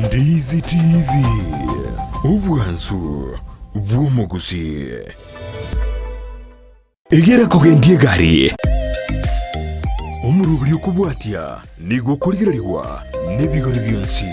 Ndizi TV ubwansu bw'omugusi egera kogendie gari omurubuli okubwatya nigo kurigirirwa n'ebigori byonsi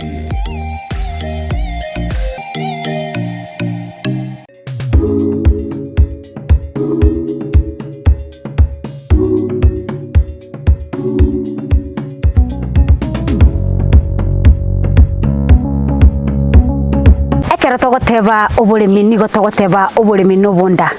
togoteba oboremi nigo togoteba oboremi nobonda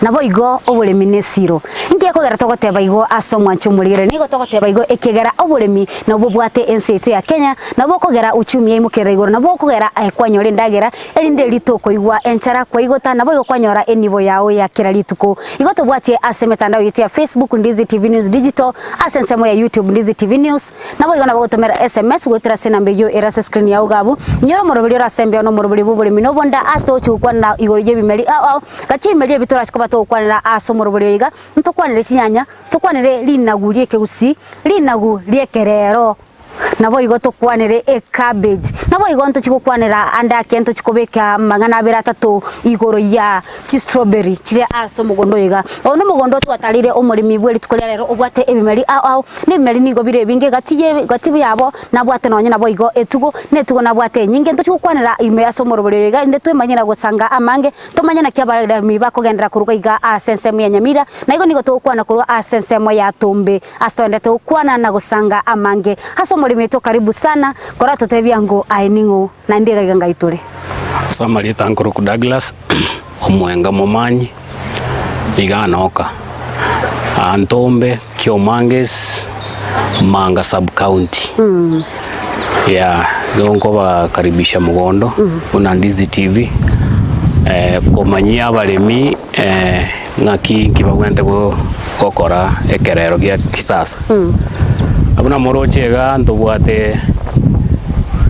nabo igo oboremi ne siro ngiye kogera togoteba igo asomwa nchumurire nigo togoteba igo ekegera oboremi nabo bwate ensi yetu ya Kenya nabo kogera uchumi imukera igoro nabo kogera kwanyore ndagera elinde litoko igwa enchara kwa igota nabo igo kwanyora enivo yao ya kira lituko igo tobwatie asemetandao yetu ya Facebook Ndizi TV News Digital asensemo ya YouTube Ndizi TV News nabo igo nabo tomera SMS gotera senambe yo erase screen ya ugabu nyoro morobili rasembe no morobili boboremi nobonda asto chukwa na igoro jebimeli gati meli bitora chikoba tokwanira asomorobili iga ntokwanire chinyanya tokwanire linagurie kegusi linagurie kerero nabo igo tokwanire cabbage nabo igo ntochikokwanira andake ntochikobeka magana beratatu igoro ya strawberry chire asomogondo iga ono mogondo twatalire omurimi bweri tukolera rero obwate ebimeri n'ebimeri nigo bire binge gatiye yabo nabwate nonye nabo igo etugo netugo nabwate nyinge ntochikokwanira ime asomorobole iga inde twemanyira gusanga amange tomanyana kyabarira miba kogendera kuruga iga asensemo ya Nyamira na igo nigo tokwana kuruga asensemo ya Tumbe astonde tokwana na gusanga amange muri meto karibu sana kora totebia ngo ainingo na ndiga ganga itore Samari tankuru Douglas omwenga momanyi iganoka Antombe Kiomanges Manga sub county ya dongo bakaribisha mugondo una Ndizi TV komanyia abaremi ngaki kibagwente gukora ekerero gya kisasa abuna morochega ndobwate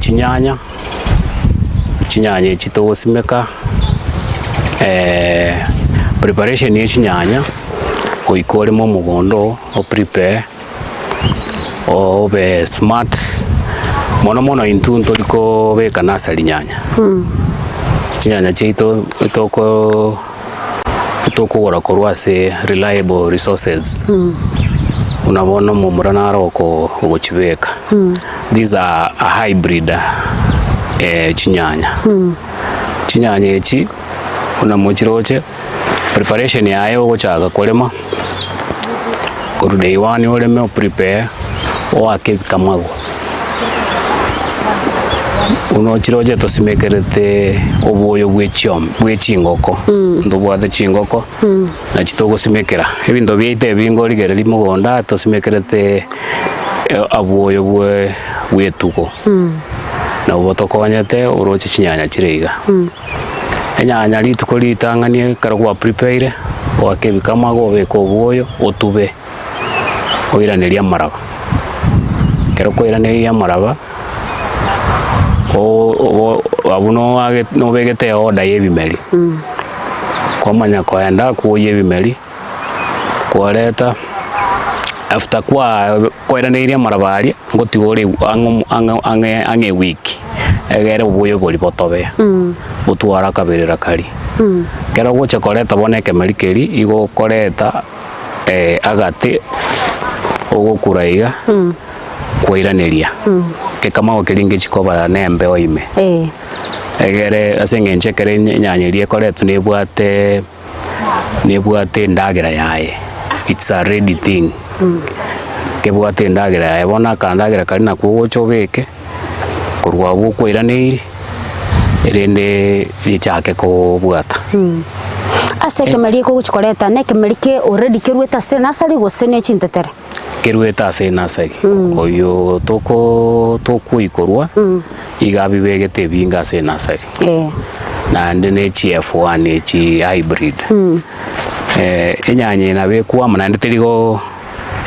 chinyanya chitosimeka preparation ye chinyanya oikoremo mugondo o prepare o be smart mono intunto liko beka nasali nyanya chinyanya chito itoko gora korwase reliable resources unabona mumurana roko ugochibeka these are a hybrid chinyanya chinyanya echi unamochiroche preparation yayo gochaga kolema koru day one oleme prepare o akebikamago unochiroche tosimekerete obuoyo bwechingoko ndobwate chingoko na chitogo simekera ebindo byeite bingo ligere limugonda tosimekerete abuoyo bwetuko na ubotokonyete uroche chinyanya chireiga enyanya lituko litanganie karagwa prepare wakebikamago beko obuoyo otube oiraneria maraba kero koiraneria maraba abuno age no begete oda yebimeli kwamanya kwenda kuoye ebimeli kwareta after kwairaneiria marabari ngotigore ange week egere obuoyo boli botobe butwara kabirira kari kero gocha koreta boneke merikeri igo koreta agate ogokuraiga kwairaneria kekama kelinge chikoba nembe oime egere asenge nchekere nyanyerie koretu nebwate ndagera yae it's a ready thing kebwate ndagera yae bona kandagira kari na kugochobeke kurwa bukwairaneiri erende zichake ko bwata ase kemeli ko guchikoreta ne kemeli ke already kerweta se nasali gosene chintetere kerweta se nasali oyo toko ikorwa igabi begete binga se nasali na ndene CF1 chi hybrid enyanye na bekwa manande teligo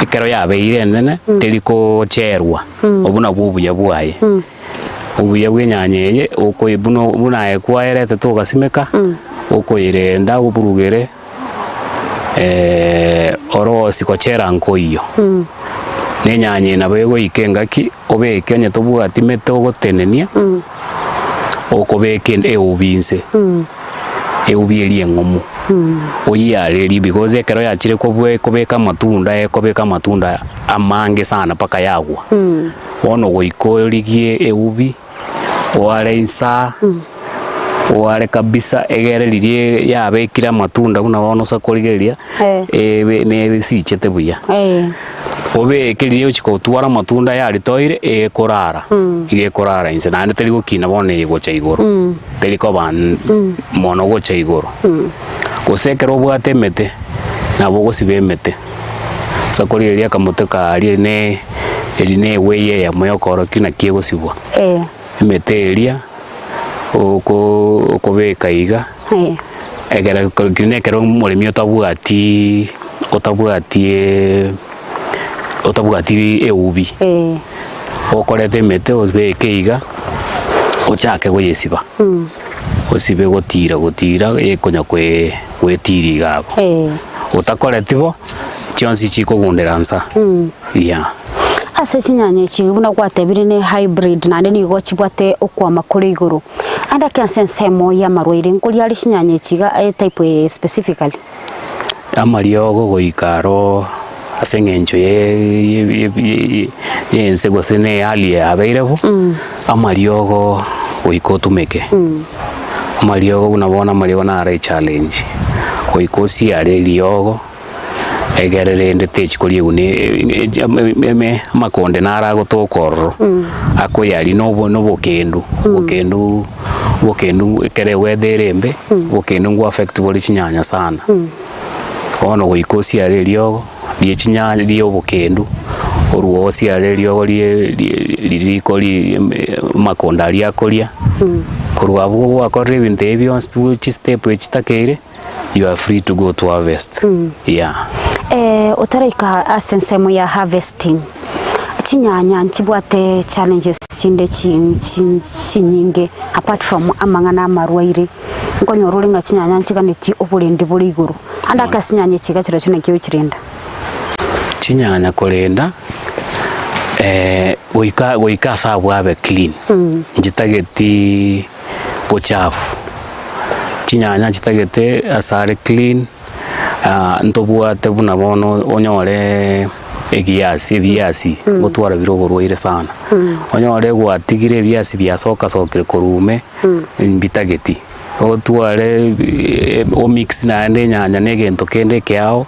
ekero yabe irene teliko cherwa obuna bubuya bwaye ubuya bwenyanye uko ibuno bunaye kwaerete togasimeka uko irenda uburugere oro sikochera nkoyo nenyanye nabo ego ikengaki obeke onye tobwati meto gotenenia okobekende eubinse eubieri engomu oyareri because ekero yachire kobeka matunda amange sana paka yagwa ono goikorigie eubi wale insa wale kabisa egereririe yabekira matunda buna bono sakorigeria ne sichete buya obekiririe uchikotwara matunda yari toire ekorara igekorara inse nande teri gukina bone igocha igoro teri ko ban mono gocha igoro gosekera obwatemete nabo gosibemete sakorigeria kamote kari ne eline weye ya moyokoro kina kiegosibwa emeteria okobeka iga egera kinekero murimi otabwati eubi okorete mete osbeke iga ochake goyesiba osibe gotira ekonya kwetiri gabo otakoretibo chionsi chikogundera nsa ase chinyanya chi buna gwatebire ne hybrid nande ni gochibwate okwama kuri iguru anda kansensemo ya marwaire nkuri ari chinyanya chiga type specifically amariogo goikaro asengencho yense gosene hali abeirebo amariogo goikotumeke amariogo unabona mariogo are challenge goikosi are liogo egererende techikori une makonde nara gotokorro akoyari no bokendu kere wetherembe bokendu ngo affect boli chinyanya sana ono goikosi are liogo die chinyanya dio bokendu oruosi are liogo lirikori makonda ali akoria kurwabu gwakorre binte ebyo step echitakere you are free to go to harvest utaraika asensemo ya harvesting chinyanya nchibwate challenges chinde chinyinge apart from amangana marwaire nkonyorulinga chinyanya nchiganeti oburindi buri iguru anda kasinyanya chigachiro chine kiyo chirenda chinyanya kolenda goika sabu abe clean njitageti bochafu chinyanya chitagete asare clean ntobwate buna bono onyore ebiasi gotwara birogorwaire sana onyore gwatigire ebiasi biasokire korume bitageti otware o mix nande nyanya negento kende kyao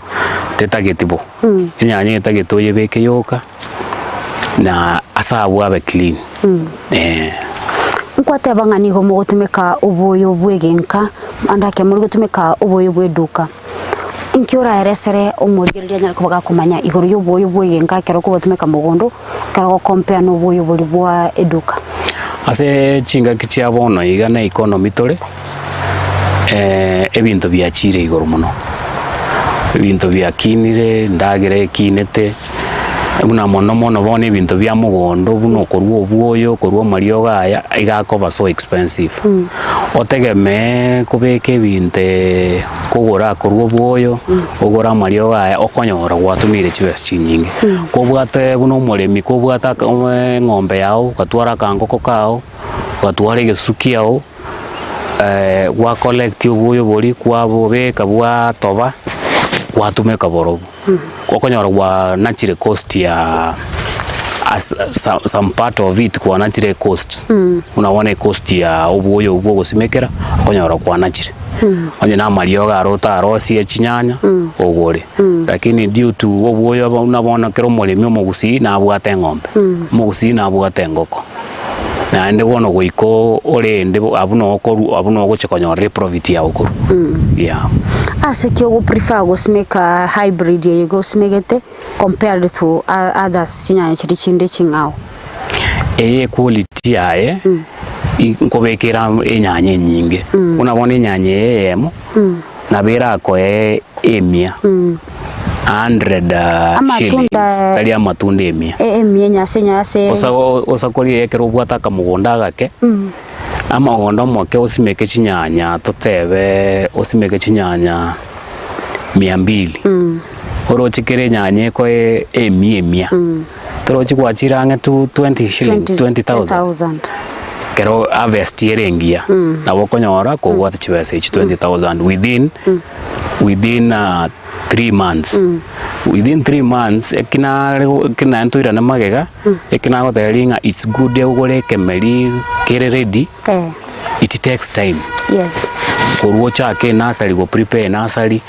tetagetibo nyanya etageti oyebeke yoka na asabu abe clean nkwate bangani go mugotumeka ubuyo bwegenka andake muri gutumeka ubuyo bweduka inkiora eresere umurigeria nyariko bagakumanya igoro y'ubuyo bwegenka kero ko gutumeka mugondo kero ko compare no buyo buri bwa eduka ase chinga kichiabono igana economy tore ebintu byachire igoro muno ebintu byakinire ndagere kinete buna mono bone ebintu bya mugondo buno korwa obuoyo korwa mariogo aya igakoba so expensive otegeme kubeka ebinte kugura korwa obuoyo ogora mariogo aya okonyora gwatumire chibes chinyinge kobwate buno omoremi kobwata ng'ombe yao gatwara kangoko kao gatwara egesuki yao gwa collect obuoyo bori kwabobeka bwa toba gwatumeka borobu okonyora gwa natural cost ya some part of it kwa natural cost unaona cost ya obuoyo ubwo gosimekera okonyora kwa natural onye na mariogo arota arosi echinyanya ogore lakini due to obuoyo unabona kero molemi omugusii na abwate ng'ombe omugusii na abwate ngoko na ende wono goiko orende abuno gochekonyora profit ya okuru ase kyo go prefer go smeka hybrid ye go smegete compared to others chinyanya chiri chinde chingao quality yae nkobekera enyanya nyinge unabona enyanya emo na bera ko emia 100 shillings tali amatunda emia nyase osakori ekero bwataka mugonda gake amagondo moke osimeke chinyanya totebe osimeke chinyanya 200 orochikere nyanya ko emia torochi kwachira nge 20 shillings 20,000 kero harvest yerengia na bokonyora ko gwata chibesa 20,000 within 3 months. Within 3 months kina ntuira na magega ekina goteringa it's good ugore kemeri kere ready. It takes time. Yes. Kuruocha ke nursery go prepare nursery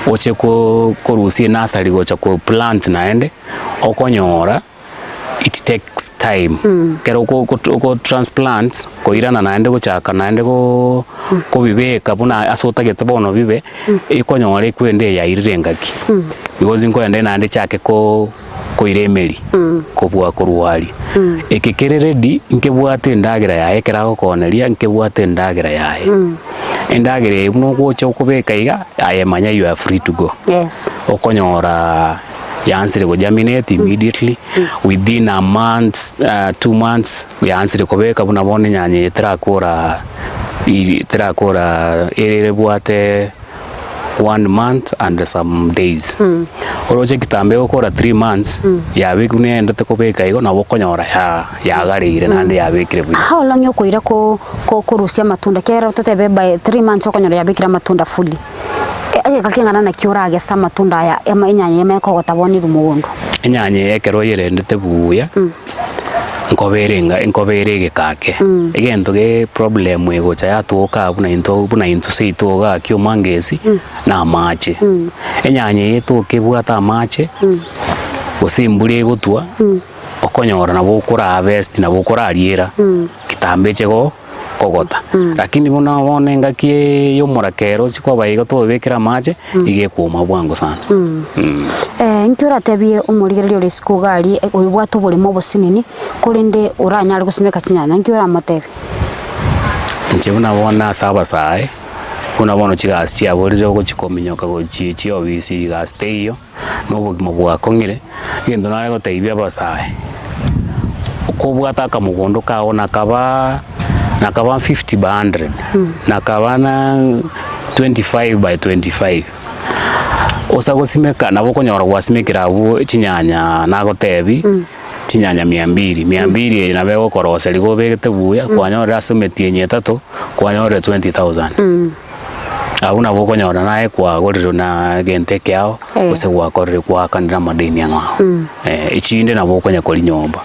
oche ko korusie nursery go cha ko plant naende okonyora it takes time. Kero ko transplant ko irana naende go chaka naende go bibeka buna asota gete bono bibe ikonyore kwende ya irengaki because inko ende naende chake ko iremeri ko bwa kuruari ekekere ready nkebwate ndagira yae kerago koneria nkebwate ndagira yae endagire no gocha okubeka iga ayemanya you are free to go. Yes. Okonyora yansire go germinate immediately within a month 2 months yansire kubeka buna bone nyanye terakora erere bwate 1 month and some days. Oroche kitambe okora 3 months ya wiku ne ndate kubeka igo na bokonyora ya garire nande ya wikire bwi. How long yokoira ko kurusia matunda kera tutebe by 3 months okonyora ya bikira matunda fully. Kakingana na kiurage sa matunda ya enyanye yemeko gotaboni rumugondo. Enyanye yekero yerendete buya. Nkoberege kake egento ge problem ego cha yatuoka buna into seitoga kyo mangesi na mache enyanye yetu kebwata mache osimbure gutwa okonyora na bukura harvest na bukura aliera kitambe chego kogota lakini buna bone ngaki yo morakero siko baigo to bekira mache ige kuma bwango sana. Ntura tebie umurigerio risiko gari uyibwato buri mo bosinini kurinde uranyari gusimeka kinyanya ngira matebe nje buna bona saba sae kuna bono chigasi chia borire go chikominyoka go chi obisi ga stay yo no bugimo bwa kongire gendo nare go teibia basae ukobwata kamugondo kaona kaba 50 by 100 nakabana 25 by 25 osago simeka nabo konyora gwasimekira abo chinyanya nagotebi chinyanya 200 na bego korose ligo begete buya kwanyora asemetie nyetatu kwanyora 20,000 abuna boko nyora nae kwa goriro na gente kyao ose gwa korire kwa kanira madini ngao ichinde na boko nyakori nyomba.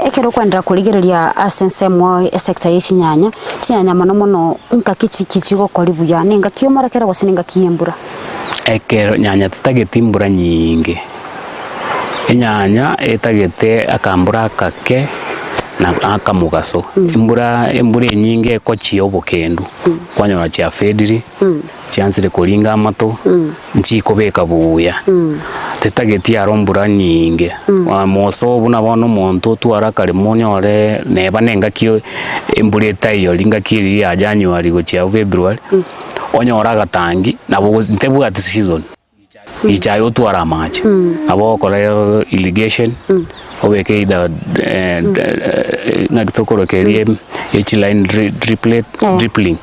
Ekero kwandira kurigereria asense mo sector y'ikinyanya mano mono nkakichi gokori buya ninga kiomara kera gosininga kiyembura ekero nyanya tutagetimbura nyingi enyanya etagete akambura kake na akamugaso imbura nyingi kochi obokendu kwanyora cha fediri chansire kuringa amato nchikobeka buya tetageti arombura nyingi wa moso buna bono muntu twara kali monyore neba nenga kio imbuleta iyo linga kiri ya January go cha February onyora gatangi nabo ntebu at season ichayo twara match abo kora irrigation obeke ida ngakitokoro kerie line dripping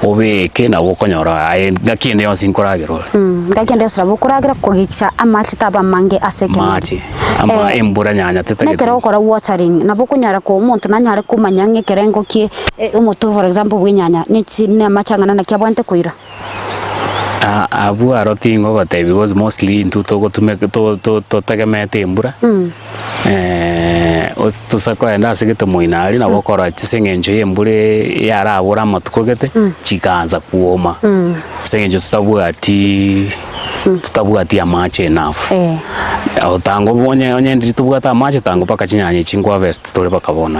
obeke na bokonyora ngakinde yonse inkoragero ngakinde yonse bokoragira kugicha amachi taba mange aseke machi ama embura nyanya tetagete nekero kora watering na bokonyara ko umuntu nanyare kumanya kerengo ki umutu for example bwinyanya ni amachangana na kyabwante kuira abu arotingo gote because mostly into to tagemete embura tusako enda sigete muinari na bokora chisengenjo yembure yarabura matukogete chikanza kuoma sengenjo tutabuati amache enough otango onye nditubwata amache tango paka chinyanye chingwa vest tole paka bono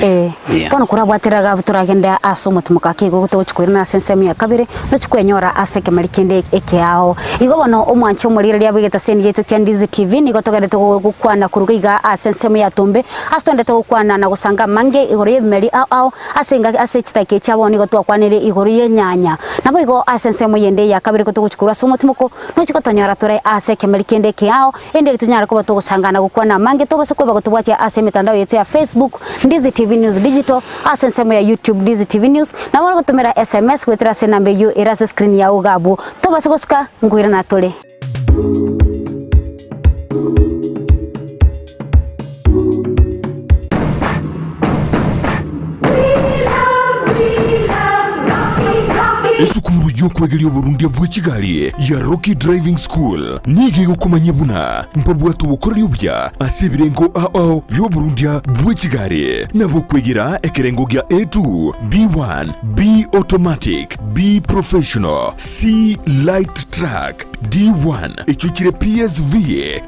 kono kurabwatiraga turagenda asomo tumukake go gutochkwirina sensemi ya kabire no chikwenyora aseke marikende ekeao igo bono omwancho murire lya bigeta sendi yetu kya Ndizi TV nigo togere gukwana kurugiga asensemi ya tumbe astonde gukwana na gusanga mange igoro yemeri ao asenga asechitake chabo nigo twakwanire igoro yenyanya nabo igo asensemi yende ya kabire gutochkwira somo tumuko no chikotonyara tore aseke marikende ekeao ende tunyara ko tugusangana gukwana mange tobase kweba gutubwatia ase mitandao yetu ya Facebook Ndizi TV News Digital asensemo ya YouTube Ndizi TV News na wala gutumira SMS kwetira se nambe yu erase screen ya ugabu tobase gusuka ngwira na tole esukuru y'okwegeria oburundia bw'ekigali ya Rocky Driving School nige gukomanya buna mpabwatu bukoreri obya ase ebirengo ao by'oburundia bw'ekigali nabo kwegera ekerengo gya A2 B1 B automatic B professional C light track D1 echuchire PSV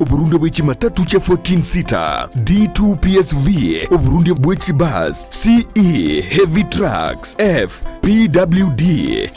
oburundia bw'ekimatatu kya 14 seater D2 PSV oburundia bw'ekibus CE heavy trucks F PWD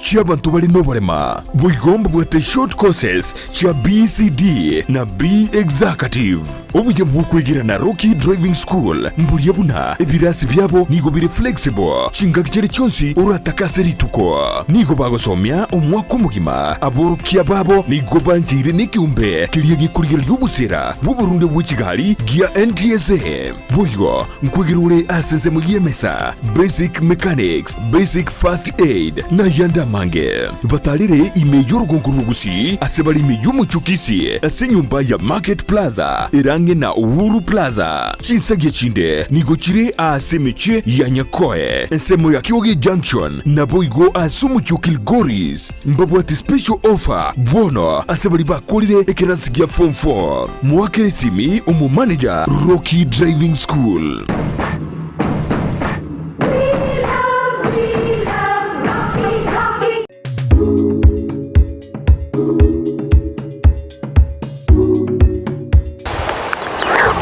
cy'abantu bali n'oburema bwigomba bwate short courses cya BCD na B executive obuye bw'okwegira na Rocky Driving School mbulye buna ebirasi byabo nigo biri flexible kinga kiri cyonsi uratakase rituko nigo bagosomya omwaka mugima aborokia babo nigo banjire n'ikiumbe kiriye gikurira y'ubusera bw'uburundi bw'ikigali gya NTSA buyo nkwegirule aseze mu yemesa basic mechanics basic first aid na yanda mange batalire imeyo rugonguru Gusii asebali imeyo mu Kisii ase nyumba ya Market Plaza irange na Uhuru Plaza chisage chinde nigo chire asemeche ya Nyakoe ensemo ya Kyoge Junction na boigo asumu Kilgoris mbabwati special offer bono asebali bakolire ekerasigia form 4 mwakere simi umu manager Rocky Driving School.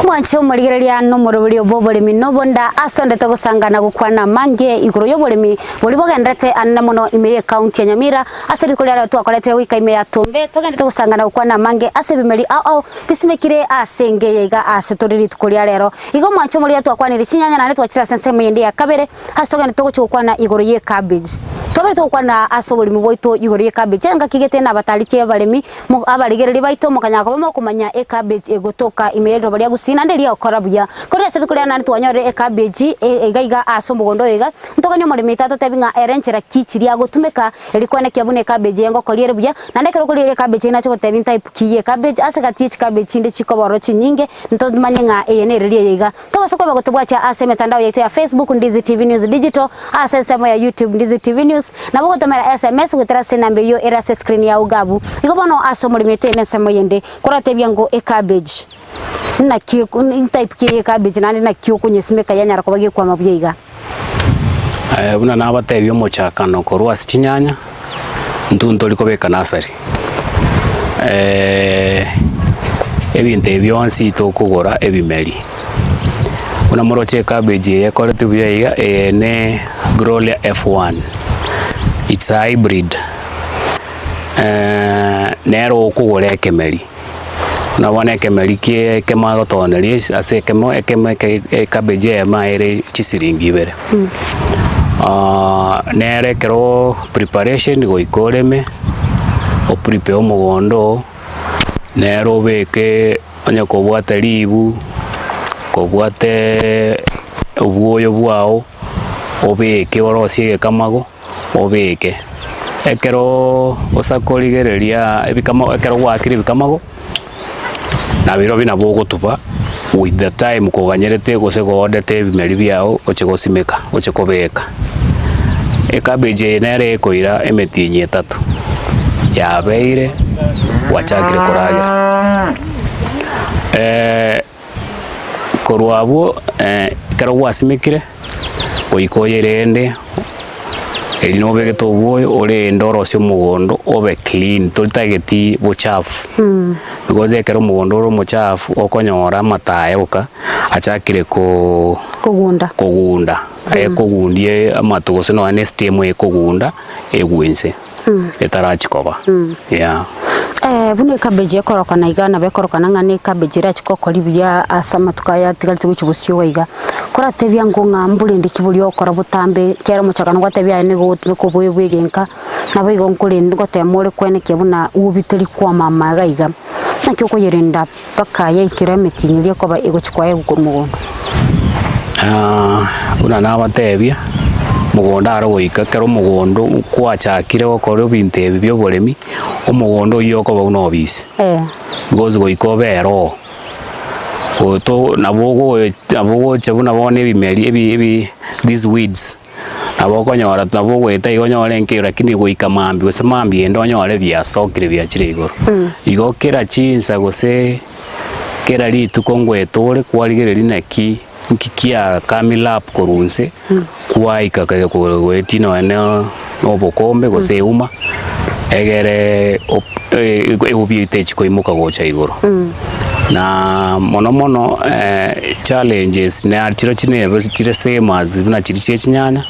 Mwancho murigereria no murubiri oboremi nobonda asonde togusangana gukwana mange iguru yoboremi buri bogendete anna muno imeye county ya Nyamira aseri kulia twakorete wika ime ya Tumbe togendete gusangana gukwana mange asebimeri ao bisimekire asenge yega asetoriri tukulia lero igo mwancho muri twakwanire chinyanya na twachira sense muyende ya kabere hasitogende toguchukwana iguru ye cabbage tobere tokwana asoboremi boito iguru ye cabbage anga kigete na batalitie baremi abarigereri baito mukanyako bamokumanya e cabbage egotoka ime ro bari Gusii nandeli okorabuya kore se tukulia nani twanyore e cabbage egaiga asombogondo ega ntoganya murimi tato tebinga erenchera kichiri agotumeka elikwana kyabune cabbage yengo koliere buya nandekero koliere cabbage ina choko tebin type kiye cabbage asegati cabbage inde chikoboro chinyinge ntomanyenga eyenererie yega tobasoko bagotubwacha ase mitandao yetu ya Facebook Ndizi TV News Digital ase semo ya YouTube Ndizi TV News na bogotomera SMS gutera senambe yo era screen ya ugabu igobono asomurimi yetu ene semo yende koratebyango e cabbage na kyo type kiye cabbage nandi na kyo kunyesimeka yanyara kubage kwa mabyiga buna nabatebyo mochakano korwa sichinyanya ntunto likobeka nasari ebinte byonsi tokugora ebimeri una moroche cabbage yekorete byiga ne Gloria F1 it's a hybrid nero okugora ekemeri nabone kemeri kemagotonerie ase cabbage ya maere chisiringi ibere nere kero preparation go ikoreme o prepare omugondo nero beke anya kobwata libu kobwate obuoyo bwao obeke orosie kamago obeke ekero osakoligereria ebikamo ekero gwakire bikamago na biro bina bogotupa with the time koganyerete gose godete ebimeri byao ochegosimeka ochekobeka e cabbage nere koira emetinyi 3 yabeire wachakire koragira korwabo kero gwasimekire oikoyerende elino begeto boyo ole ndoro syo mugondo obe clean tolitageti bochafu because ekero mugondo ro mochafu okonyora mataye oka achakire kogunda ekogundie amatugose no ane steam ekogunda egwense etarachikoba yeah bune cabbage ekoroka na igana bekoroka nangane cabbage rachikokori bya asama tukaya tigalite guchubusyo waiga koratebya ngonga mbulende kibuli okora butambe kera muchakano gwatebya ne go boye bwegenka nabo igo nkole ngotemore kwene kebuna ubiteri kwa mama gaiga nakyo koyerenda paka yaikira metinyirie koba egochikwaye gukumugondo una nabatebya mugonda arogoika kero mugondo kwachakire okore binte byo boremi omugondo yoko bauno bisi gozi goikobero oto nabogo chabuna bone bimeri ebi these weeds abo konyora nabo gweta igonyore nkiro lakini goika mambi gose mambi endonyore bia sokire bia chire igoro igokera chinsa gose kera ritu kongwetore kwarigere rinaki nkikia kamilap korunse kwa ikaka gwetino ene obokombe gose uma egere ubite chiko imuka gocha igoro na mono challenges ne archiro chine chire same as na chiri chinyanya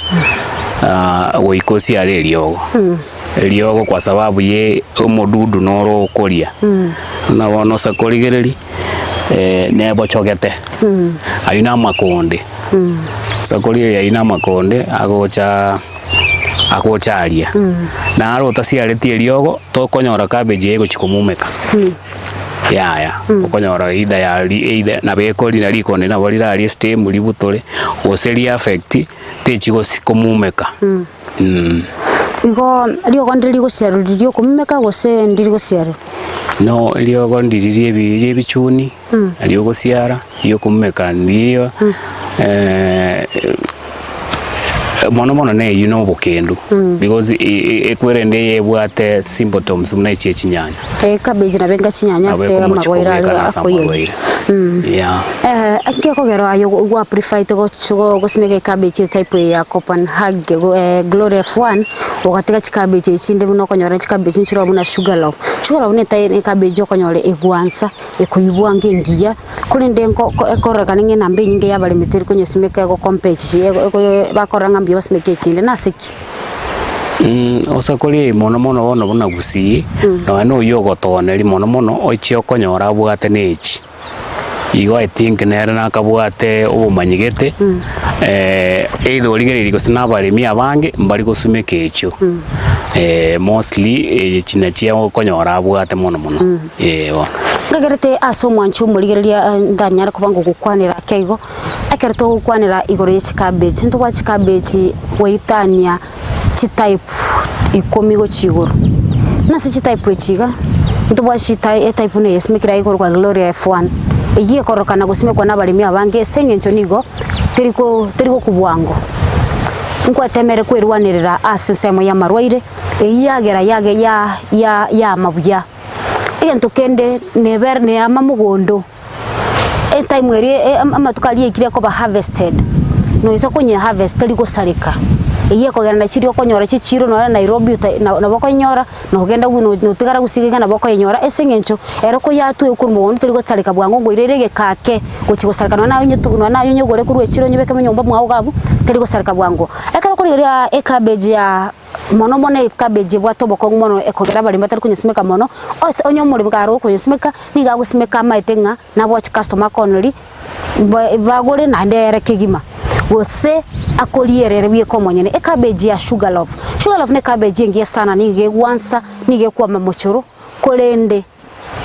goikosi ale riogo kwa sababu ye omodudu noro koria na wono sakorigereri nebo chogete ayina makonde sakori ayina makonde agocharia na arota ciaretie riogo to konyora cabbage yego chikomumeka ya okonyora ida na bekori na riko na borira ari stem ributore oseri affect techigo sikomumeka Igo riogo ndiri gociaro rio kumeka gose ndiri gociaro no riogo ndiri ebichuni riogo gociara rio kumeka ndio mono ne you know bokendo because ekwerende yebwate symptoms muna chinyanya cabbage na benga chinyanya se magwaira akoyere yeah akiko kogero ayo gwa prefer to gosimeke cabbage type ya Copenhagen Glory F1 ogateka cabbage chinde buno konyora cabbage nchiro buna sugar love ne tai cabbage konyore egwansa ekoyibwa ngengiya kulinde ekoreka ninge nambe nyinge yabale miteri konyesimeka go compete bakoranga mbio basimeke chinde nasiki osakori mono bono bona Gusii no yogo toneri mono oichio konyora bwate nechi igo I think nere nakabwate obumanyigete either origereri gosina baremi abange mbari gosumeke echo mostly chinachia konyora bwate mono bo ngagerete asomwanchu murigereria ndanyara kubango gukwanira keigo akerto gukwanira igoro ye cabbage nto wa cabbage waitania type ikomi go chigoro nasi type echiga nto wa type ne yesmekira igoro kwa Glory F1 igiye korokana gusimekwa n'abarimi abange sengencho nigo teriko kubwango nko atemere kwirwanirira asesemo ya marwaire eyagera ya mabuya egento kende never ne amamugondo time eri amatukali ikire ko ba harvested no isa konye harvest teriko sarika iye kogera na chirio konyora chichiro no Nairobi na bokonyora no genda guno tigara gusiga na bokoyonyora esengencho eroko yatu ekurmo teriko sarika bwango ngo irerege kake gochiko sarika na nyutuno na nyogore kurwe chiro nyebeke menyomba mwago gabu teriko sarika bwango ekara kuri ya cabbage ya mono cabbage bwato boko mono ekogera bali mbatari kunyesimeka mono onyo muri bwaro kunyesimeka niga gusimeka maitenga na watch customer conoli bagore na ndere kigima gose akolierere bie komonyene cabbage ya sugar love ne cabbage ngie sana nige gwansa nige kwa mamochoro kolende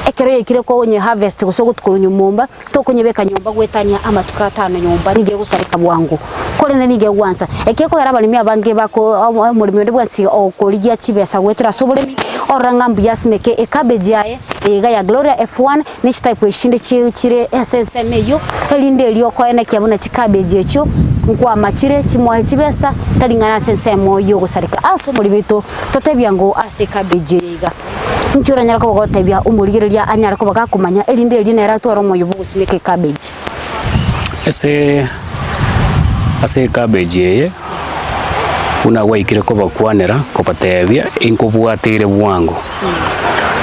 ekero yekire ko onye harvest goso gutukuru nyumumba to kunyebeka nyumba gwetania amatuka 5 nyumba nige gusarika bwangu kolende nige gwansa ekeko era balimi abange bako mulimi ndibwansi okoligia chibesa gwetera sobolemi oranga mbiasimeke cabbage yaye ega ya Glory F1 ni type ishinde chire SSM yo elinde liyo ko ene kyabuna cabbage echo nkwa machire chimwa chibesa talingana SSM yo gusarika aso mulibito totebyango ase cabbage ega nkiura nyara ko gotebya umurigereria anyara ko bagakumanya elinde lina era twaro moyo bugusimeke cabbage ase cabbage ye una waikire ko bakwanera ko batebya inkobwatire bwango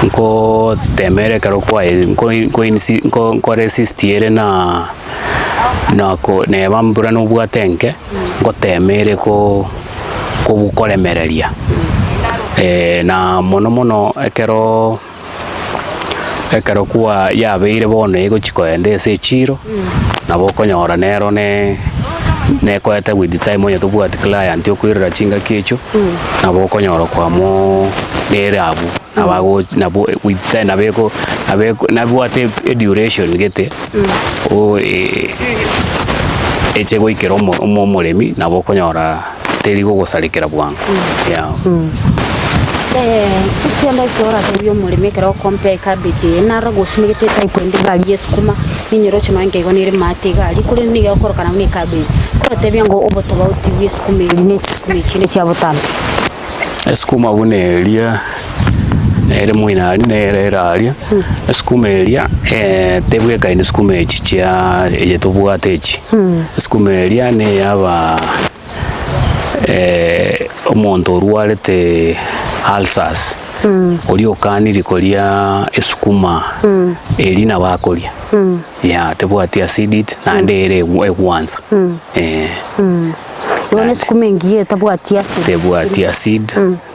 nko temere karo kwa nko resistiere na ko ne bambura no bwatenke ngo temere ko bukoremereria na mono ekero kwa yabeire bone ego chikoende ase chiro na bokonyora nero ne kwete with the time onye tobwati client yokwirira chinga kicho na bokonyora kwamo nerabu nabo with time na bwate duration gete o echego ikero omoremi na bokonyora terigo gosarikira bwangu yeah Tienda kiora tebyo mulime kero compare cabbage na rago simigete type ndigali sukuma ninyorocho nange igonire mate gali kuri ni gakoro kana ni cabbage kora tebyo ngo oboto bauti wisukuma ni sukuma chine cha botano sukuma bunelia ere muinari nere raria sukuma elia tebwe kaine sukuma echichia ejetobwate echi sukuma elia ne yaba omonto ruarete alsas oli okaniri kolia esukuma elina bakolia ya tebwati acid na ndere ekwanza Yone sukuma ngiye tebwati acid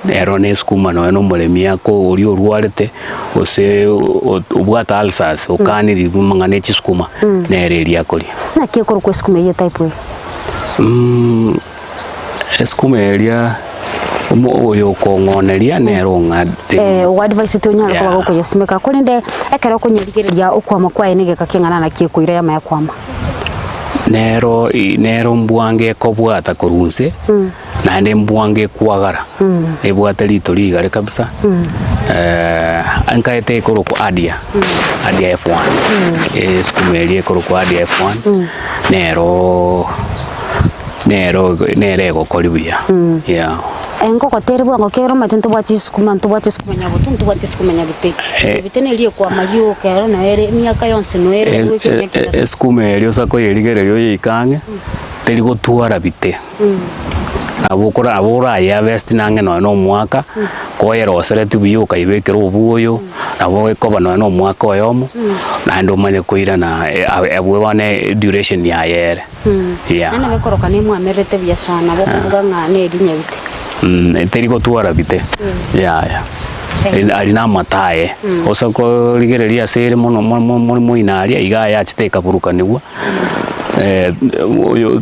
ero ne sukuma no mulemi yako oli orwarete ose obwata alsas okaniri bumangane chisukuma nere elia kolia na kekoro kwa sukuma ye type sukuma elia oyo kongoneria nero ngate o advice to nyara kwa ko yesimeka kuri nde ekero ko nyirigereria okwama kwa enege kakingana na kiekuira ya mayakwama nero mbwange kobwata kurunse na ndi mbwange kwagara ebwata lito ligare kabisa ankaete koro ko adia F1 sukuma elia koro ko adia F1 nere go kolibia yeah engo kotere bwango kero matuntu bwati sukuma nyabo tuntu bwati sukuma nyabite bitene liye kwa malio kero na ere miaka yonse no ere sukuma elio sako yeligere yo yikange teri gotwara bite abura ya vest nange no mwaka koyera osereti biyuka ibekero obuyo nabo ekoba no mwaka oyomo na ndo manye koira na abwe bane duration ya yere yeah nana bekoroka ni mwamerete bya sana bo kuvuga ngane erinya bite teri gotwara bite ya alina matae osako ligereria sere mono inaria igaya chiteka buruka nigwa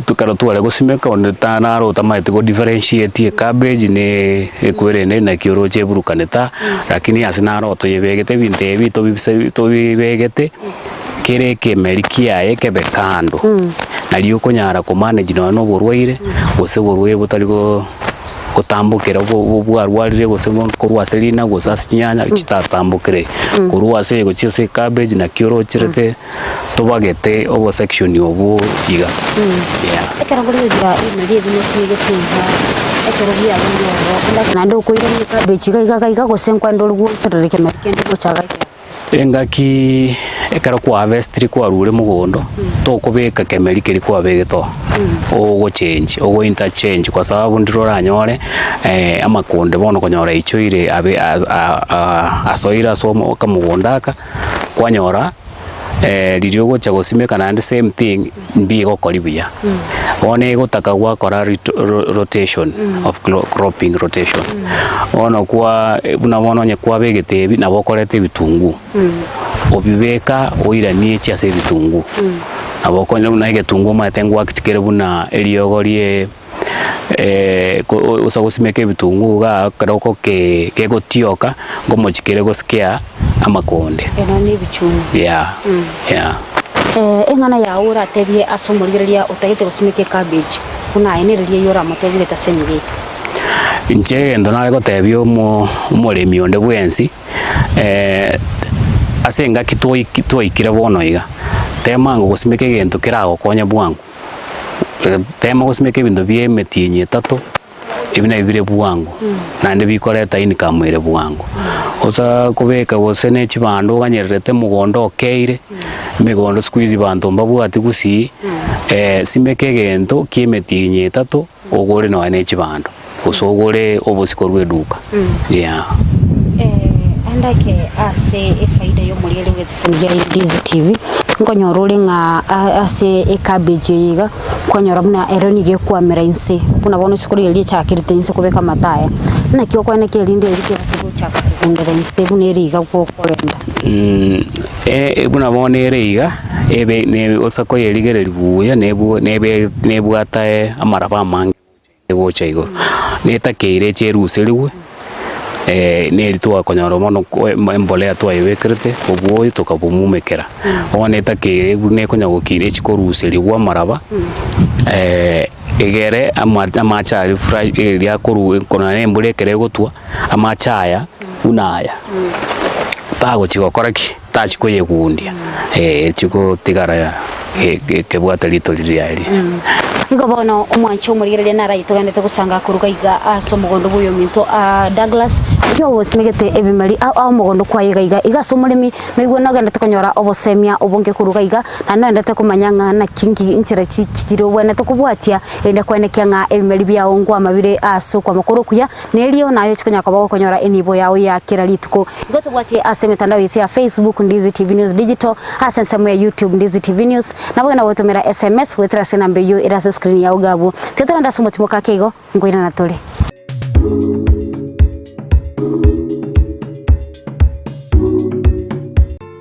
tukara twale gosimeka onetana ro tamaite go differentiate cabbage ne ekwerene na kioro cheburukaneta lakini asinaro toyebegete binte bito bibegete kere kemerikia ekebekando naliyo konyara ko manage no borwaire gose borwe butarigo kutambukira bwarwarire gose korwaselina gosasinyanya chitatambukire korwase gochise cabbage na kioro chirete tobagete obo section obo iga yeah ekara gorira imeli ebinesi getunga ekero bya byo na ndo koira ni cabbage ga gose nkwando rugo terereke merikende gochaga engaki ekara kwa harvest kwa rure mugondo tokobeka kemeri kiri kwa begeto ogo change ogo interchange kwa sababu ndiro ranyore amakonde bono konyora ichoire abe asoira somo kamugondaka kwanyora lirio gocha gosimeka na same thing mbi gokoribia one gotaka gwakora rotation of cropping rotation ono kwa buna bono nya kwa begetebi na bokorete bitungu obibeka oiranie chia se bitungu aboko na getungu matengwa kitikere buna eliogorie usagosimeke bitungu ga karoko ke gotioka ngomochikere goskia amakonde eno ni bichungu yeah engana ya ura tebye asomorigeria utagete gosimeke cabbage kuna enererie yora matebye tasenyegeto inche ndona go tebyo umuremi onde bwensi asenga kitoi bono iga temango gosimeke gento kirago konya bwangu tema gosimeke bindo bie metinye 3 ibina ibire bwangu nande bikoreta income ire bwangu osa kubeka gose ne chibando ganyerete mugondo okeire migondo squeeze bantu mbabwati Gusii simeke gento kiemetinye 3 ogore no ane chibando osogore obosikorwe duka yeah andake ase efaida yo muriere wetsenja Ndizi TV nkonyorore nga ase cabbage yiga konyora muna eronige kwamera inse kuna bono sikuri yeli chakirite inse kubeka mataya na kyo kwana kelinde yeli kasigo chaka kundera inse buneriga ko kwenda buna bono eriga ebe ne osako yeligereri buya nebwata amaraba mange gocha igo netakeire cheruseriwe neri twa konyoro mono embolea twa ibekerete obwo tukabumumekera one takire ne konya gukire chikoruseri gwa maraba egere amachari fresh ya kuru kona nembure kere gutwa amachaya unaya tago chikokoraki tachikoye kundia chiko tigara kebwata litoliri ali Igo bono omwancho omurigereria narayitogandete gusanga kuruga iga aso mugondo buyo minto Douglas yo wosimegete ebimari au mugondo kwa iga somurimi no igwo nagandete konyora obosemia obonge kuruga iga na no endete kumanyanga na kingi inchira chikiro bwana to kubwatia ende kwenekya nga ebimari bya ongwa mabire aso kwa makuru kuya nelio nayo chikonya kwa konyora enibo yao ya kira lituko igo tubwatie ase mitandao yetu ya Facebook Ndizi TV News Digital ase nsemo ya YouTube Ndizi TV News na bwana wotomera SMS wetra sina mbeyo ira screen ya ugabu tetona ndasumo timoka kego ngoina na tole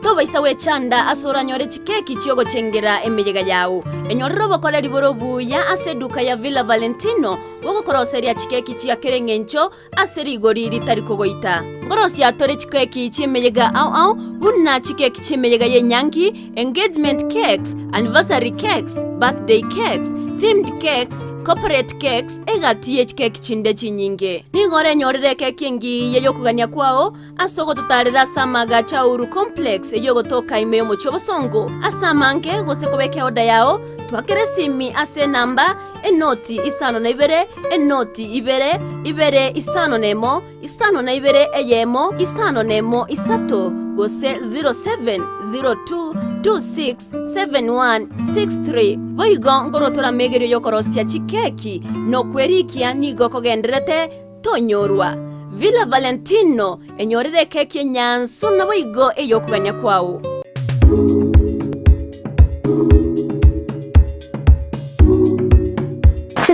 Tobaisa wechanda asura nyore chikeki chiogo chengera emeyega yao enyorero bokole liboro buya aseduka ya Villa Valentino bogokoroseria chikeki chia kerengencho aserigori ritariko goita ngorosi atore chikeki chimeyega au bunna chikeki chimeyega yenyangi engagement cakes anniversary cakes birthday cakes themed cakes corporate cakes egati cake chinde chinyinge ningore nyorere keki ngi yeyokugania kwao asogo tutarira samaga chauru complex yogotoka imeyo mochobosongo asamange gose kobeke oda yao twakere simi ase namba enoti isano na ibere enoti ibere isano nemo isano na ibere eyemo isano nemo isato gose 0702267163 boigo ngorotora megerio yokorosia chikeki no kwerikia nigo kogenderete tonyorwa Villa Valentino enyorere keki nyanso na boigo eyokuganya kwao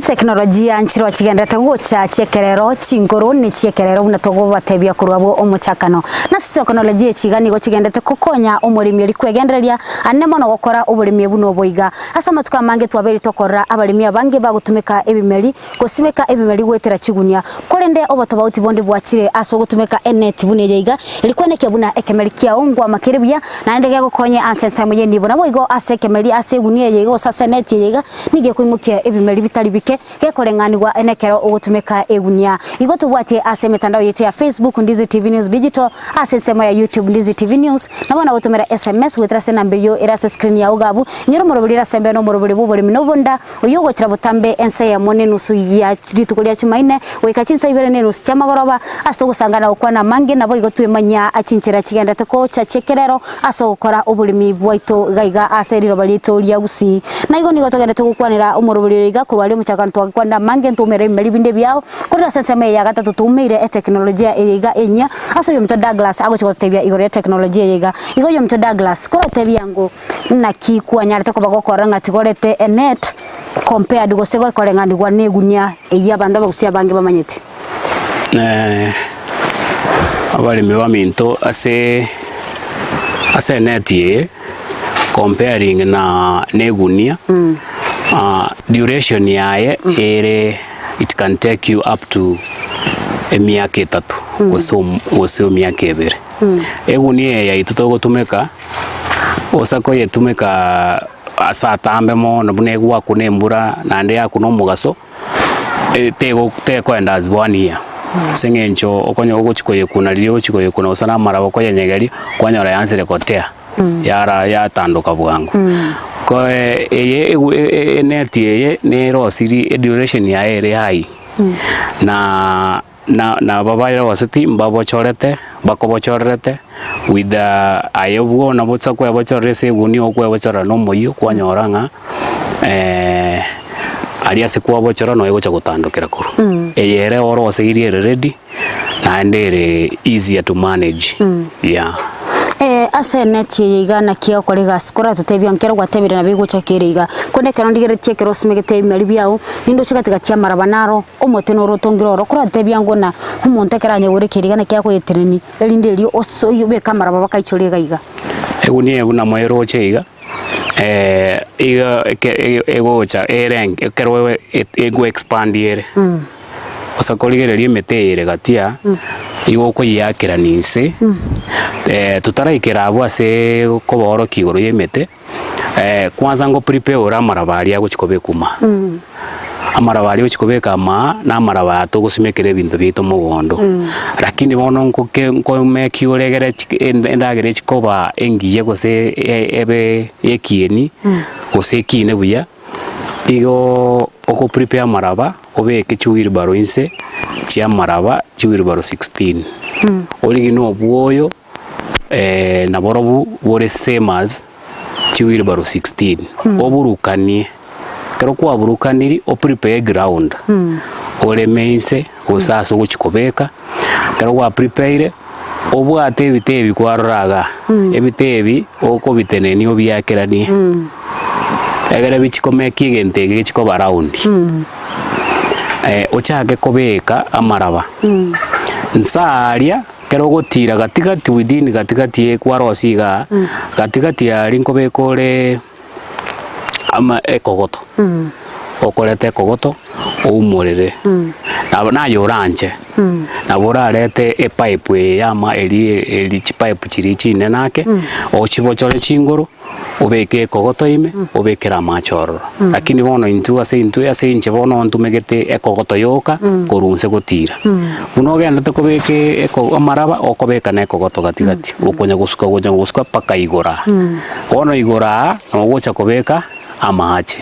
teknolojia nchiro chigendete gucha chiekerero chingoro ni chiekerero unatogo batebia kurwabo omuchakano na teknolojia chigani go chigendete kukonya omurimi eri kwegendereria anemo no gukora oburimi buno boiga asa matuka mange twaberi tokora abarimi abange bagutumika ebimeri gosimeka ebimeri gwetera chigunia korende obotobauti bonde bwachire aso gutumika enet bune yeiga elikwoneke buna ekemeri kia ongwa makirebia na ndege gukonye ansensa muye nibona boigo ase kemeri ase gunia yeiga osasa net yeiga nige kuimukia ebimeri bitari bike gekorenganirwa enekero ugutumika egunia igo tubwatie ase mitandao yetu ya Facebook Ndizi TV News Digital ase semo ya YouTube Ndizi TV News na bona gutumira SMS wetrase namba yo irase screen ya ugabu nyoro morobulira sembe no morobuli bubuli minobonda uyogo chira butambe ense ya mone nusu ya ritukulia chumaine wekachinsa ibere ne nusu chamagoroba asto gusangana ukwana mange nabo igo twemanya achinchira chigendete ko cha chekerero aso gukora ubulimi bwaito gaiga ase riroba lito lya Gusii na igo nigo togendete gukwanira umorobulira iga kurwali muchakano twakwanda mange ntumere imeri binde byao kuri senseme ya gatatu tumire teknolojia ega enya aso yomto Douglas ago chikotebia igore teknolojia ega igo yomto Douglas kora tebia ngo na kikwa nyarete ko bagokora ngati gorete enet compared go sego korengani gwa negunia eya banda bagusia bange bamanyete abali mewa minto ase net ye comparing na negunia duration yae it can take you up to miaka 3 wasio miaka 2 egunia ya ituto gutumika osako yetumika asa tambe mo no bune gwa kunembura na ndi yaku no mugaso te kwenda azbwania sengencho okonyo ogochikoye kuna lio chikoye kuna osana marabo koye nyegeri kwanyora yansire kotea yara yatanduka bwangu ko net ye ne rosiri duration ya ere hai na babaira wasati mbabochorete bakobochorete with ayobuo na botsa kwa bochorese guni okwa bochora no moyo kwanyoranga aria se kwa bochora no egocha gutandukira kuru eyere oro osegiri ready na ndere easier to manage yeah ase net yiga na kia kolega skora tutebia nkero gwatebira na bigo chakiriga kone kana ndigeretie kero simegete meri byao nindo chigatigatia marabanaro omote no rotongiro ro kora tebia ngona humonte keranye gore kiriga na kia koyetereni elindeli oso yube kamera baba kaichoriga iga egunie buna moero cheiga iga ego cha ereng kero ego expandiere osakoligererie meteire gatia igo ko yakira ninse tutaraikira abo ase koboro kigoro yemete kwanza ngo prepare ora marabari ago chikobe kuma amaraba ali ochikobeka ama na amaraba tugusimekera ebintu bito mugondo lakini bono nko meki oregere endagere chikoba engiye gose ebe yekieni gose ekine buya igo oko prepare amaraba obeke chiwilbaro inse chia amaraba chiwilbaro 16 origino obwoyo na borobu bore same as chiwilbaro 16 oburukanie kero kwa burukaniri o prepare ground olemeise osaso gochikobeka kero kwa prepare obwate ebitebi kwaroraga ebitebi oko biteneni obiakerani egere bichikomeki egentege gichikoba round ochage kobeka amaraba nsaria kero gotira gatigati within gatigati kwarosiga gatigati ali nkobeka ole ama ekogoto okorete ekogoto oumorere na yoranje na borarete epipe yama eri chipipe chiri chine nake ochibochore chingoro obeke ekogoto ime obekera machoro lakini bono intu ase inche bono ntumegete ekogoto yoka korunse gotira uno gendete kobeke amaraba okobeka na ekogoto gatigati okonya gusuka paka igora bono igora no gocha kobeka amache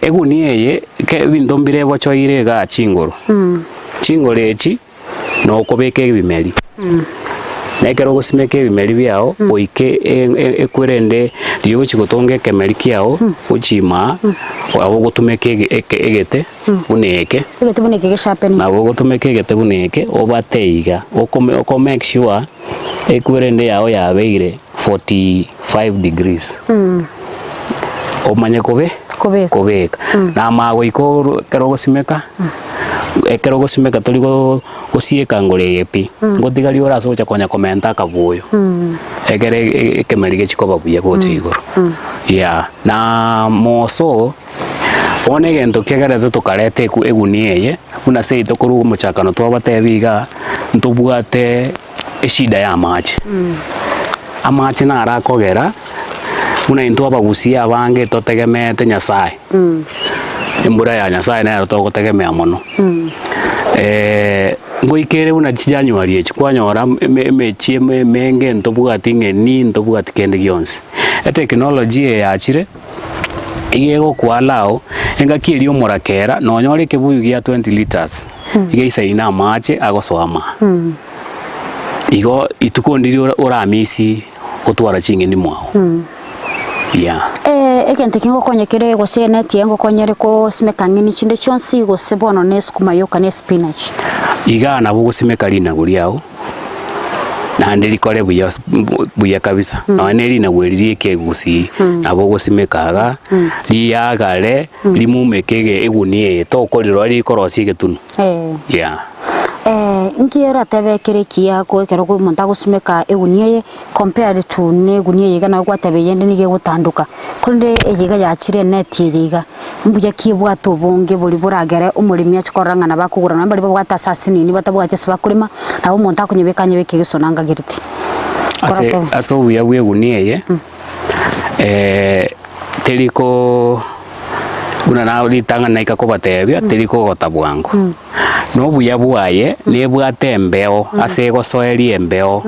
eguni eye ke bintu mbire bochoire ga chingoro chingoro echi no kobeka ebimeri nekero gosimeke ebimeri byao oike ekwerende riyo chigotonge kemeri kyao uchima abo gotumeke egete buneke geshapeni na abo gotumeke egete buneke obateiga oko make sure ekwerende yao yabeire 45 degrees omanye kobeka na mago iko kero gosimeka ekero gosimeka tuli gosieka ngore epi ngotigari ora socha konya komenta kabuyo egere ekemerige chikoba buya gocha igoro ya na moso one gento kegere tukarete eguni eye una seito kuru muchakano twabatebiga ntubwate eshida ya amache amache na arakogera una into abagusia abange totegemete nyasaye embura ya nyasaye na togotegemea mono ngoikere una chijanywarie chikwanyora mechie menge ntobugati ngeni ntobugati kende gionse technology yachire igego kwalao engakiri omorakera nonyore kebuyu gia 20 liters igeisa ina amache agosoma igo itukondiri oramisi gotwara chingeni mwao egente kingo konyekere gosene tiengo konyere ko simekangini chinde chonsi gosebono ne skuma yoka ne spinach igana bugusimeka lina guliao na ndeli kole buya kabisa na neli na gweririe ke Gusii na bugusimekaga liyagale limumekege eguni to koliro ali korosi getunu nkiera tebekere kia ko ekero ko monta gusimeka eguniye compared to ne eguniye gana gwatebe yende nige gutanduka kunde eyiga yachire net yiga mbuya kibwa to bonge buri buragere umurimi achikoranga na bakugura nambari bwata assassin ni batabwaje sabakurima na monta kunyebeka nyebeke gisonanga giriti aso buya eguniye teliko una na litanga na ikakobatebya teliko gotabwango no buya bwaye nebwate embeo ase gosoeri embeo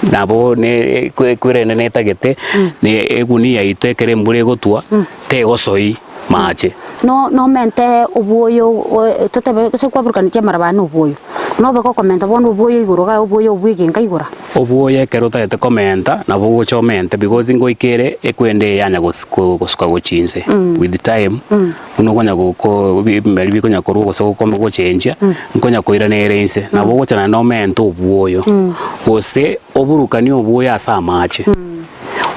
nabo ne kwirene netagete ne eguni yaitekere mbure gotwa te gosoi mache no mente ubuyo totebe se kwaburukanitia marabana ubuyo no beko komenta bono ubuyo igoroga ubuyo ubwigenga igora obuoye kero tete komenta na bugo chomente because ngoikere ekwende yanya gosuka gochinse with the time uno konya go bimeri konya korugo so kombe gochenja nkonya koira nerense na bugo chana no mento obuoyo gose oburukani obuoyo asa mache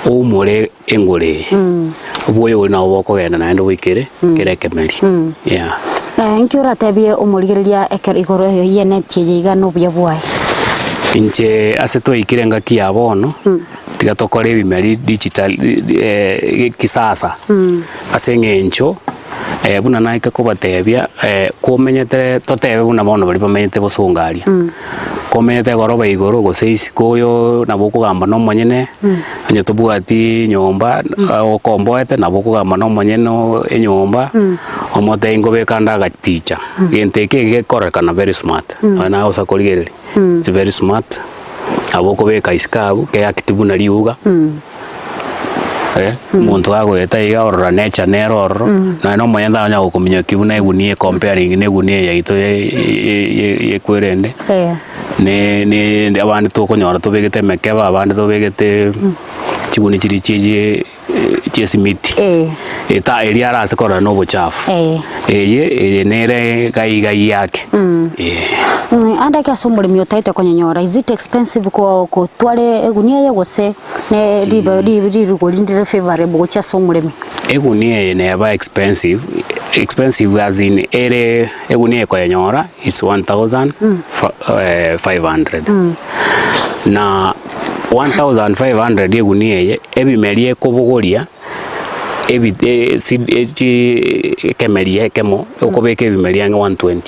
omure engore obuoyo na oboko genda na ndo wikere kereke meri nkiura tebie omurigereria ekero igoro yene tiyiga no buya bwaye inche aseto ikirenga kia bono tiga tokore bimeri digital kisasa asengencho buna naika kubatebya kumenyete totebe buna bono bari bamenyete bosungaria komete goroba igoro Gusii koyo nabo kugamba no monyene anye tubwati nyomba okomboete nabo kugamba no monyene enyomba omote ingobe kanda gaticha genteke gekorekana very smart na usa koligereri it's very smart abo kobeka iskabu ke active na liuga muntu agweta iga orora nature neroro na no moyenda anya gukuminya kibuna egunie comparing negunie yaito yekwerende ne abandi tukonyora tubegete mekeba abandi tubegete kibuni kiri chesimiti eta eria arase kora no buchafu eye nere gai yake anda kya somulimi otaite konyenyora is it expensive ko twale egunia ye gose ne rigolindire favorable kya somulimi egunia ne aba expensive as in ere egunia konyenyora is 1500 na 1500 egunia ye ebimerie kobugoria kemerie kemo okobeka ebimeria 120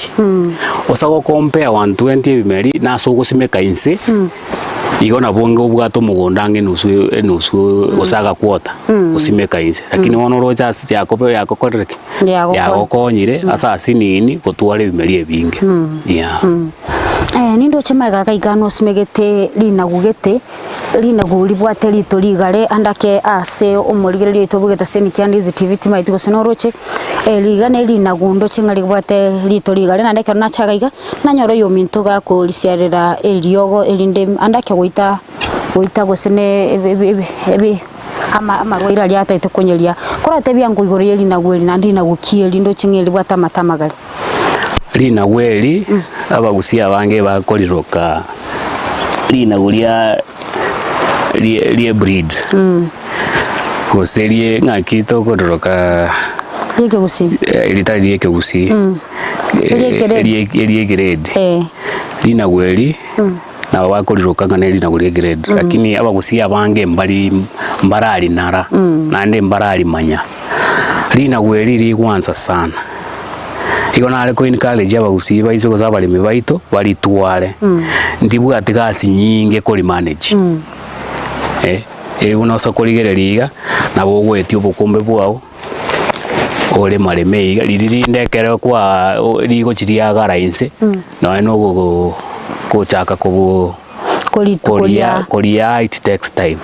osago compare 120 ebimeri naso gusimeka inse igona bongo bwato mugondange nusu osaga kwota usimeka inse lakini wono roja yakope yakokoreke yakokonyire asasi nini gutwara ebimeri ebinge nindo chemaga kaigano simegete linaguli bwate lito ligale andake ase omorigere lito bugeta seni Ndizi TV tima itiko sonoroche ligane linagundo chingali bwate lito ligale na ndeke na chagaiga na nyoro yo minto ga ko lisiarera eliogo elinde andake goita gosene ebi amarwaira liata itokonyelia korate byango igore linaguli na ndinagukie lindo chingeli bwata matamagale lina weli abagusia abange bakoliroka lina gulia lie breed Gusii ngakito kodoroka lieke Gusii litali lieke Gusii lie grade lina weli na bakoliroka ngane lina gulia grade lakini abagusia abange mbarali nara na ndi mbarali manya lina weli ligwanza sana igona ale Queen College abagusi baizo goza balimi baito balitware ndibu atigasi nyinge koli manage unosa koligereriga nabo gwetio bukumbe bwao ole malemeiga lirindekere kwa ligo chiriagara inse no eno gochaka ko kolia it takes time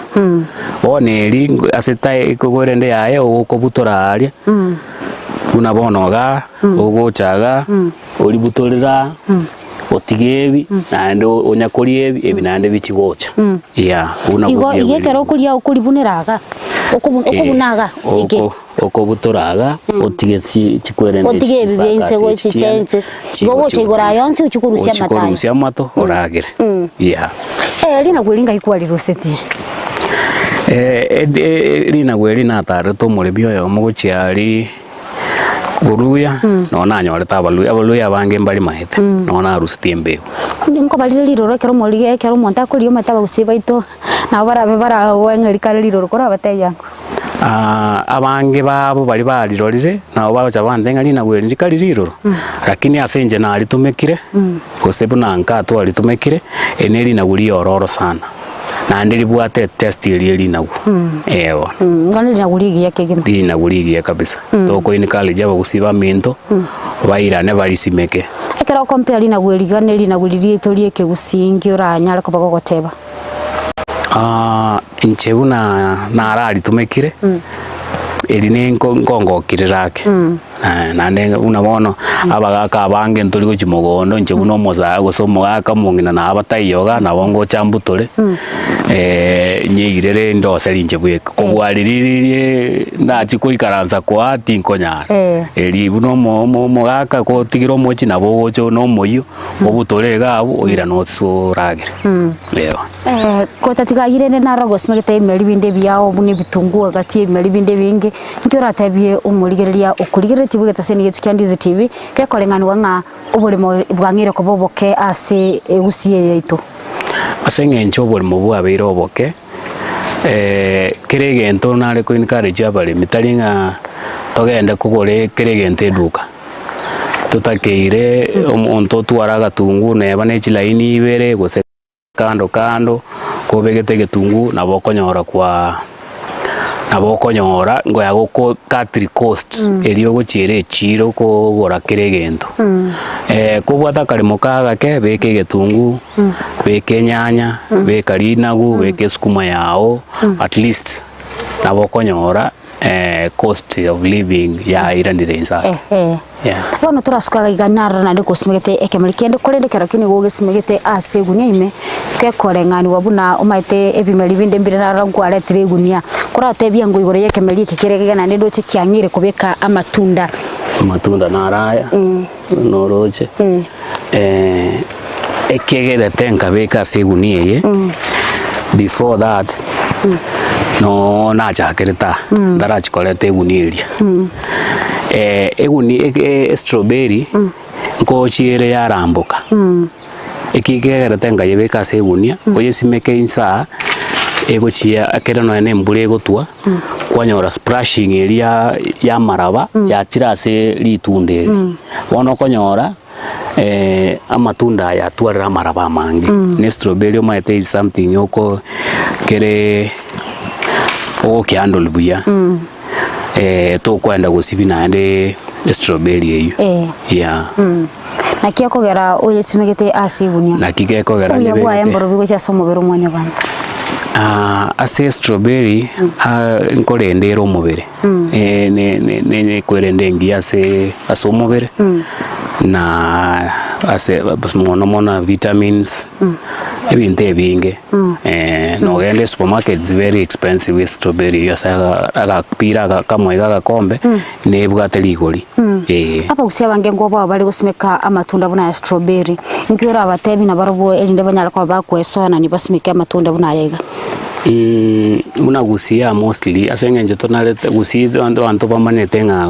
one ri aseta kugorende yae okobutora aria unabonoga ogochaga olibutorera otigebi nando onyakoriebi ebinande bichigocha una igekero okulia okulibuneraga okubunaga okobutoraga otige chikwerende otigebi byense gochi chense gogocha igora yonse uchikurusia matani uchikurusia mato oragire lina gwelinga ikwali roseti lina gwelina tareto mulebio yo mugochiari Guruya nona nyoreta abaluya bange mbali mahete nona rusitie mbeo ninko balire liroro kero molige kero monta kuri mataba gusibaito na bara wengeri kare liroro kora bateyango abange babo bali balirorire na bacha bande ngari na gweri kali liroro lakini asenje na alitumekire gosebu na nkato alitumekire eneli na guri ororo sana na ndiri bwate test ili nagu ewa ngani na guri yake gima ndi na guri yake kabisa to Queen College abagusiba minto baira ne bali simeke ekera compare na gweri gane na guri ritorie ke gusingi uranyara ko bagogoteba nchebuna na arali tumekire eli nengo ngongo kirirake na ndenga unabono abagaka abange ntoli go chimogondo nchebuno moza gosomoga kamongina na abatayoga na bongo chambutore nyigirere ndoseri nchebuye kobwaliririe na chikoikaranza kwa tinkonyara eli buno mogaka ko tigiro mochi na bogocho no moyo obutore gabo oira no suragire leo kotatigagire na rogos megete melibinde byao bune bitungu agati melibinde binge nkira tabie umurigereria ukurigereti bugeta seni yetu Ndizi TV byakorengana wanga oboremo bwangire ko boboke ase Gusii yeito asenge nchobol mubu abiro boke kiregento nare Queen College abale mitalinga togende kugore kiregente duka tutakeire omonto twara gatungu neba ne chilaini ibere gose kando kobegete getungu nabo konyora ngoya goko Catri Coast elio gochire chiro kogora kire gento kobwata karimo kagake beke getungu beke nyanya beke rinagu beke sukuma yao at least nabo konyora cost of living ya irandire insa bono turasukaga iganara na ndiko simegete ekemerikende kurendekera kini goge simegete asegunia ime kekore ngani wabuna umaite ebimeri binde mbire na rangware tiregunia kurate byango igore yekemeri kikirege na ndo chikyangire kubeka amatunda naraya noroche ekegere tenka beka asegunia ye before that no na chakereta ndarachikorete eguniria eguni strawberry ngo chiere yarambuka ekigerete ngayebeka segunia oye simeke insa egochia akera no ene mbure egotwa kwanyora splashing eria ya maraba ya tirase litunde wono konyora amatunda ya twara maraba mangi ne strawberry omaete is something yoko kere okiandol buya to kwenda gusibina ande strawberry eyo na kia kogera oye tumegete asigunia na kike kogera ni bwa emboro bigo cha somo bero mwanya bantu ase strawberry nkorendera omubere ne kwerende ngia ase omubere na ase mona vitamins ebintu ebinge no gende supermarket is very expensive with strawberry yasa agapira kamwe gakombe nebwate ligori apa usia bange ngoba bali gusimeka amatunda buna ya strawberry ngiora abatebi na barobo elinde banyala kwa bakwesona ni basimeka amatunda buna yega una Gusii mostly asengenje tonalete Gusii anto bamanete nga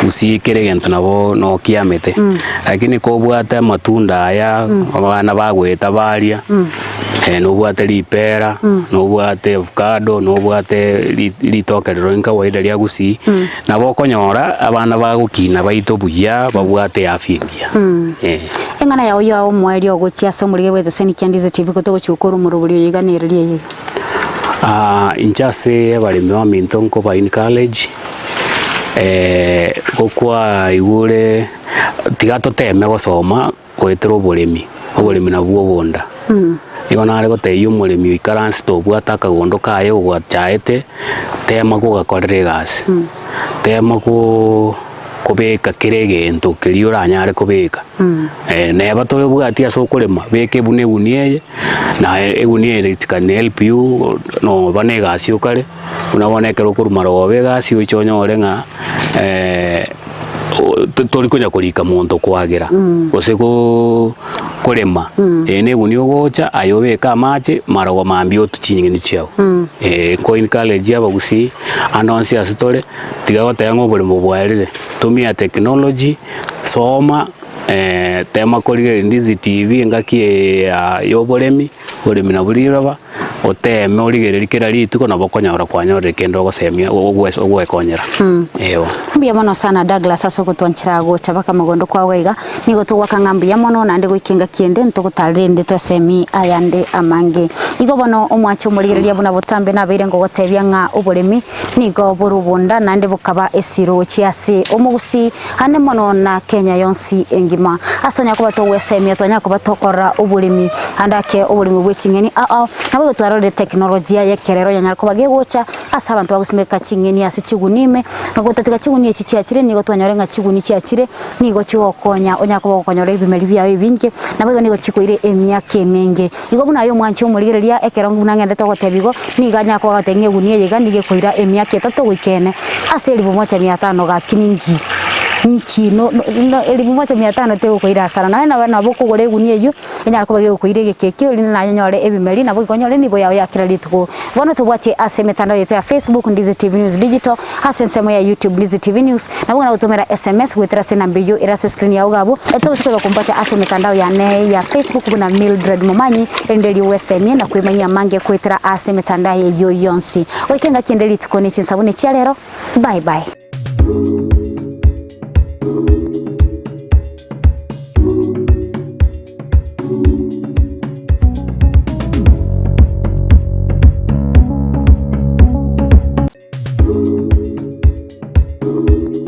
Gusii keregento nabo no kiamete lakini ko bwata matunda aya abana bagweta baria no bwate lipera no bwate avocado no bwate litokerero nka waida lya Gusii nabo konyora abana bagukina baito buya babwate afimbia engana ya oyo omweli ogochia somurige bwete seni Ndizi TV ko togochukuru murubuli yiganiririe yiga inchase barimi wa minto nko ba in college gokwa igure tigato teme gosoma kwetero oboremi nabwo bonda igona ari goteyo omurimi ikaransi tobwata akagondo kaye ogwachaete tema gogakorere gasi tema kubeka kiregento kiriora anyare kubeka neba tole bwati aso kurema beke bunie na egunie it can help you no bane gasi ukare unabonekero kurumaro obe gasi uchonyore nga tori kunya kurika muntu kwagera oseko kurema ene gunio gocha ayobeka amache marago mambio tuchinyingi nichao coin college ya Gusii anonsi asitore tigagote ngo buri mubwairire tumia technology soma tema korire Ndizi TV ngaki ya Oboremi Oboremi na buriraba oteme origereri kera rituko na bokonyora kwanyore kendo gosemia ogwekonyera mbia mono sana Douglas asoko twanchira gocha baka magondo kwa waiga nigo tugwaka ngambi ya mono nande goikenga kiende ntugutarinde twesemi ayande amange igo bono omwacho murigereria buna botambe na beire ngo gotebia nga Oboremi nigo borubunda nande bukaba esiro chiase omugusi hane mono na Kenya yonsi engima asonya kuba to wesemi atonya kuba tokora Oboremi handake Oboremi bwechingeni nabo twarore teknolojia ya kerero yanyal kuba gegocha asa abantu bagusimeka chingeni asi chigunime no gotatika chiguni echi chiachire nigo twanyorenga chiguni chiachire nigo chiokonya onya kuba okonyora ibimeri byawe binge nabo nigo chikoire emyaka emenge igo buna yo mwanchi omurigereria ekero nguna ngendete gotebigo niganya kwa gatenge gunie yega nige koira emyaka 3 gwikene ase 1500 gakiningi nkino 1500 tego koira sara na bana bokugore gunie yu enyara kuba gekoire gekeke uri na nyore ebimeri nabo ikonyore nibo yawe yakira litugo bono tubwatie ase mitandao yetu ya Facebook Ndizi TV News Digital hasensemo ya YouTube Ndizi TV News nabo na utomera SMS gwetera sena mbiyo irase screen ya ugabo etobusiko kumpata ase mitandao ya Facebook kuna Mildred Momanyi endeli USM na kwimanya mange kwetera ase mitandao yo yonsi wekenga kiendeli tukone chinsabune chia lero bye bye.